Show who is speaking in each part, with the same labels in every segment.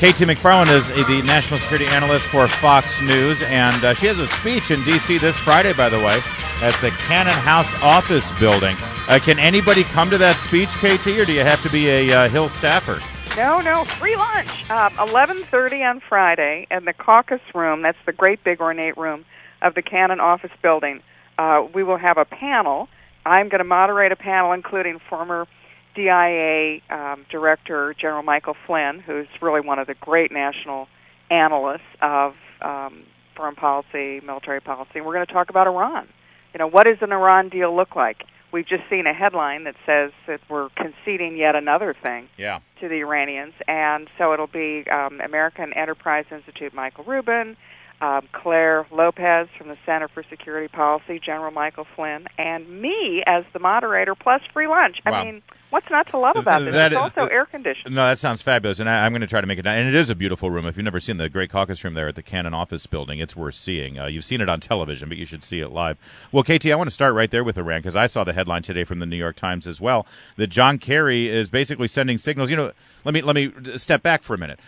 Speaker 1: Katie McFarland is the national security analyst for Fox News, and she has a speech in D.C. this Friday, by the way, at the Cannon House office building. Can anybody come to that speech, Katie, or do you have to be a Hill staffer?
Speaker 2: No, free lunch. 11:30 on Friday in the caucus room. That's the great big ornate room of the Cannon office building. We will have a panel. I'm going to moderate a panel including former DIA Director General Michael Flynn, who's really one of the great national analysts of foreign policy, military policy. And we're going to talk about Iran. You know, what does an Iran deal look like? We've just seen a headline that says that we're conceding yet another thing to the Iranians. And so it'll be American Enterprise Institute Michael Rubin, Claire Lopez from the Center for Security Policy, General Michael Flynn, and me as the moderator, plus free lunch.
Speaker 1: Wow.
Speaker 2: I mean, what's not to love about this? It's also air-conditioned.
Speaker 1: No, that sounds fabulous, and I'm going to try to make it down. And it is a beautiful room. If you've never seen the great caucus room there at the Cannon office building, it's worth seeing. You've seen it on television, but you should see it live. Well, KT, I want to start right there with Iran, because I saw the headline today from the New York Times as well, that John Kerry is basically sending signals. You know, let me step back for a minute.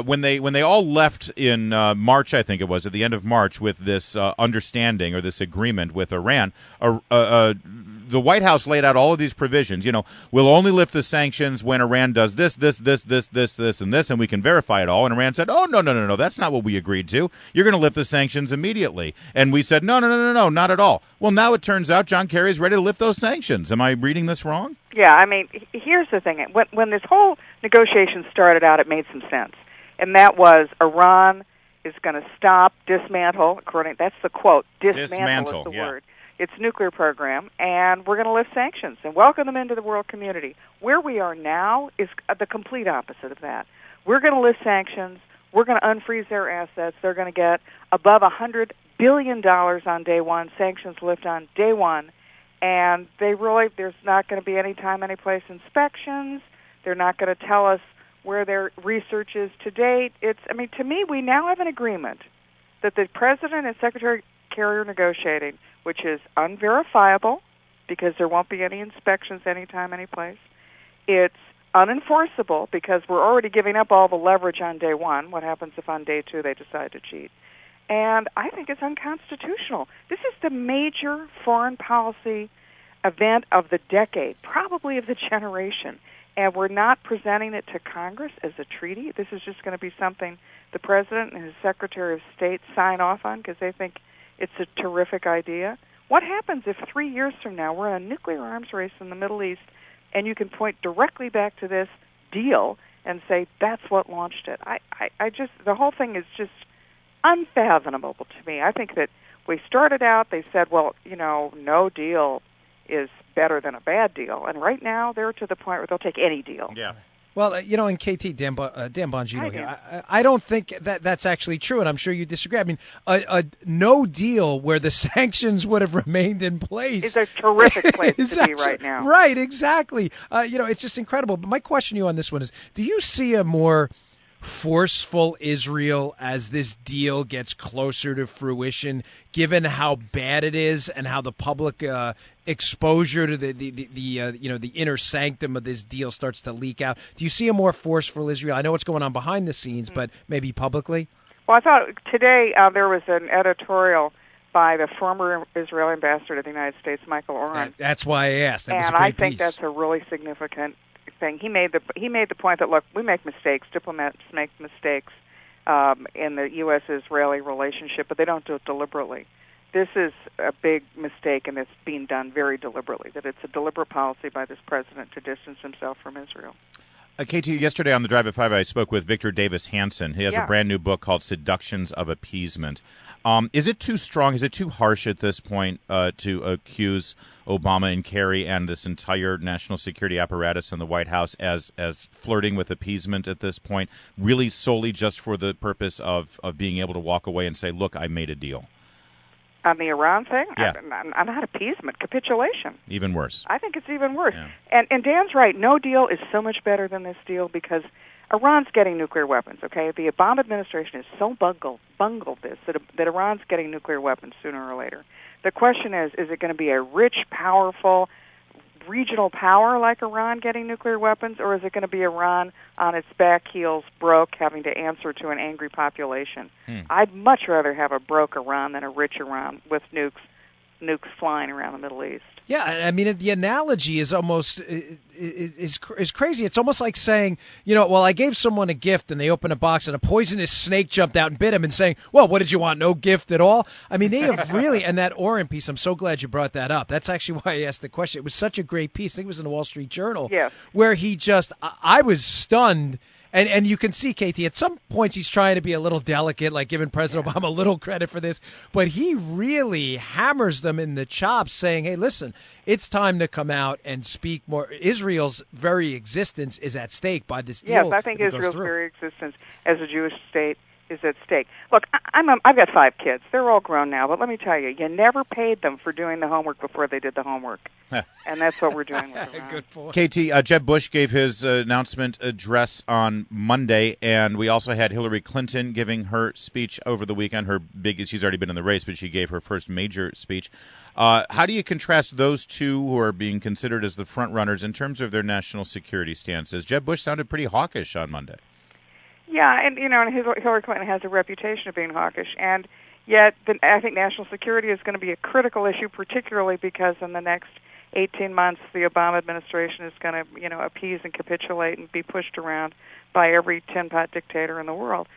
Speaker 1: When they all left in March, I think it was, at the end of March, with this understanding or this agreement with Iran, the White House laid out all of these provisions. You know, we'll only lift the sanctions when Iran does this, and this, and we can verify it all. And Iran said, oh, no, that's not what we agreed to. You're going to lift the sanctions immediately. And we said, no, not at all. Well, now it turns out John Kerry is ready to lift those sanctions. Am I reading this wrong?
Speaker 2: Yeah, I mean, here's the thing. When this whole negotiation started out, it made some sense. And that was Iran is going to stop, dismantle, that's the quote, dismantle is the word, its nuclear program, and we're going to lift sanctions and welcome them into the world community. Where we are now is the complete opposite of that. We're going to lift sanctions. We're going to unfreeze their assets. They're going to get above $100 billion on day one, sanctions lift on day one, and there's not going to be any time, any place inspections. They're not going to tell us where their research is to date. To me, we now have an agreement that the President and Secretary Kerry are negotiating, which is unverifiable because there won't be any inspections anytime, any place. It's unenforceable because we're already giving up all the leverage on day one. What happens if on day two they decide to cheat? And I think it's unconstitutional. This is the major foreign policy event of the decade, probably of the generation. And we're not presenting it to Congress as a treaty. This is just going to be something the President and his Secretary of State sign off on because they think it's a terrific idea. What happens if 3 years from now we're in a nuclear arms race in the Middle East and you can point directly back to this deal and say that's what launched it? The whole thing is just unfathomable to me. I think that we started out, they said, well, no deal is better than a bad deal. And right now, they're to the point where they'll take any deal.
Speaker 1: Yeah.
Speaker 3: Well, in KT, Dan Bongino here, I don't think that's actually true, and I'm sure you disagree. I mean, a no deal where the sanctions would have remained in place
Speaker 2: is a terrific place to be right now.
Speaker 3: Right, exactly. It's just incredible. But my question to you on this one is, do you see a more forceful Israel as this deal gets closer to fruition, given how bad it is and how the public exposure to the inner sanctum of this deal starts to leak out? Do you see a more forceful Israel? I know what's going on behind the scenes, but maybe publicly?
Speaker 2: Well, I thought today there was an editorial by the former Israeli ambassador to the United States, Michael Oren.
Speaker 3: That's why I asked. That was a great
Speaker 2: I think
Speaker 3: piece.
Speaker 2: that's a really significant thing. He made the point that, look, we make mistakes, diplomats make mistakes in the U.S.-Israeli relationship, but they don't do it deliberately. This is a big mistake, and it's being done very deliberately, that it's a deliberate policy by this president to distance himself from Israel.
Speaker 1: KT, yesterday on the Drive at 5, I spoke with Victor Davis Hanson. He has a brand new book called Seductions of Appeasement. Is it too strong? Is it too harsh at this point to accuse Obama and Kerry and this entire national security apparatus in the White House as flirting with appeasement at this point, really solely just for the purpose of being able to walk away and say, look, I made a deal?
Speaker 2: On the Iran thing?
Speaker 1: Yeah.
Speaker 2: Not appeasement, capitulation.
Speaker 1: Even worse.
Speaker 2: I think it's even worse.
Speaker 1: Yeah.
Speaker 2: And Dan's right. No deal is so much better than this deal because Iran's getting nuclear weapons, okay? The Obama administration has so bungled this that Iran's getting nuclear weapons sooner or later. The question is it going to be a rich, powerful, regional power like Iran getting nuclear weapons, or is it going to be Iran on its back heels, broke, having to answer to an angry population? I'd much rather have a broke Iran than a rich Iran with nukes flying around the Middle East.
Speaker 3: Yeah, I mean, the analogy is almost is crazy. It's almost like saying, well, I gave someone a gift and they opened a box and a poisonous snake jumped out and bit him, and saying, well, what did you want? No gift at all? I mean, they have really, and that Oren piece, I'm so glad you brought that up. That's actually why I asked the question. It was such a great piece. I think it was in the Wall Street Journal, where he just, I was stunned. And you can see, Katie, at some points he's trying to be a little delicate, like giving President Obama a little credit for this. But he really hammers them in the chops, saying, hey, listen, it's time to come out and speak more. Israel's very existence is at stake by this deal.
Speaker 2: Yes, I think Israel's very existence as a Jewish state is at stake. Look, I've got 5 kids. They're all grown now, but let me tell you, you never paid them for doing the homework before they did the homework. And that's what we're doing with Iran.
Speaker 3: Good point.
Speaker 1: Katie, Jeb Bush gave his announcement address on Monday, and we also had Hillary Clinton giving her speech over the weekend. She's already been in the race, but she gave her first major speech. How do you contrast those two who are being considered as the front runners in terms of their national security stances? Jeb Bush sounded pretty hawkish on Monday.
Speaker 2: Yeah, and Hillary Clinton has a reputation of being hawkish, and yet I think national security is going to be a critical issue, particularly because in the next 18 months the Obama administration is going to, appease and capitulate and be pushed around by every tin-pot dictator in the world.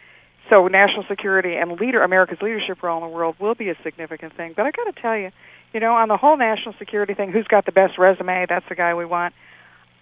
Speaker 2: So national security and America's leadership role in the world will be a significant thing. But I got to tell you, on the whole national security thing, who's got the best resume? That's the guy we want.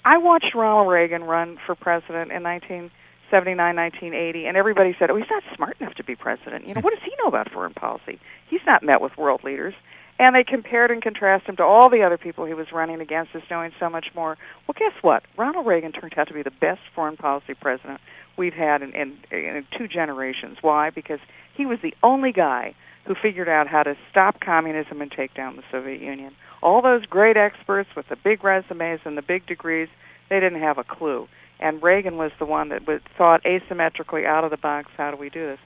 Speaker 2: I watched Ronald Reagan run for president in 1979, 1980, and everybody said, he's not smart enough to be president. What does he know about foreign policy? He's not met with world leaders. And they compared and contrasted him to all the other people he was running against as knowing so much more. Well, guess what? Ronald Reagan turned out to be the best foreign policy president we've had in 2 generations. Why? Because he was the only guy who figured out how to stop communism and take down the Soviet Union. All those great experts with the big resumes and the big degrees, they didn't have a clue. And Reagan was the one that thought asymmetrically out of the box, how do we do this?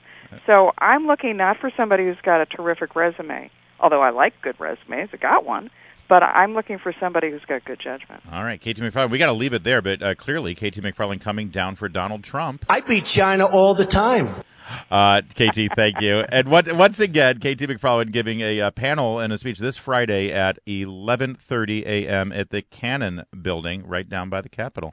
Speaker 2: So I'm looking not for somebody who's got a terrific resume, although I like good resumes, I got one, but I'm looking for somebody who's got good judgment.
Speaker 1: All right, Katie McFarland, we got to leave it there, but clearly Katie McFarland coming down for Donald Trump.
Speaker 4: I beat China all the time.
Speaker 1: Katie, thank you. And once again, Katie McFarland giving a panel and a speech this Friday at 11:30 a.m. at the Cannon Building right down by the Capitol.